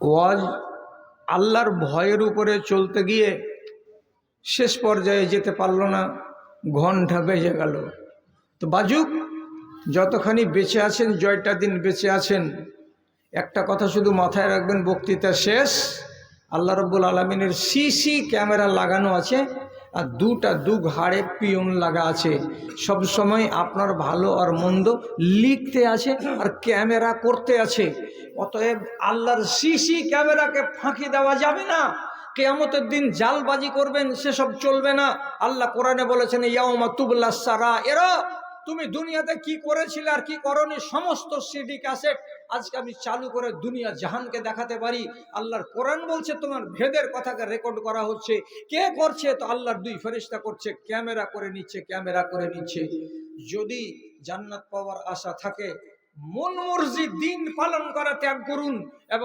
ওয়াজ আল্লাহর ভয়ের উপরে চলতে গিয়ে শেষ পর্যায়ে যেতে পারল না, ঘন্টা বেজে গেল। তো বাজুক, যতখানি বেঁচে আছেন, জয়টা দিন বেঁচে আছেন, একটা কথা শুধু মাথায় রাখবেন, বক্তৃতা শেষ, আল্লাহ রাব্বুল আলামিনের সিসি ক্যামেরা লাগানো আছে আর দু ঘাড়ে পিয়ন লাগা আছে। সব সময় আপনার ভালো আর মন্দ লিখতে আছে আর ক্যামেরা করতে আছে। অতএব আল্লাহর সিসি ক্যামেরাকে ফাঁকি দেওয়া যাবে না। কিয়ামতের দিন জালবাজি করবেন, সেসব চলবে না। আল্লাহ কোরআনে বলেছেন, ইয়াউমা তুবলা সারায়ের, তুমি দুনিয়াতে কি করেছিলে আর কি করনি সমস্ত সিডি ক্যাসেট আজকে আমি চালু করে দুনিয়া জাহানকে দেখাতে পারি। আল্লাহর কোরআন বলছে তোমার ভেদের কথাকে রেকর্ড করা হচ্ছে। কে করছে? তো আল্লাহর দুই ফেরেশতা করছে, ক্যামেরা করে নিচ্ছে, ক্যামেরা করে নিচ্ছে। যদি জান্নাত পাওয়ার আশা থাকে, মন মর্জি দিন পালন করা ত্যাগ করুন এবং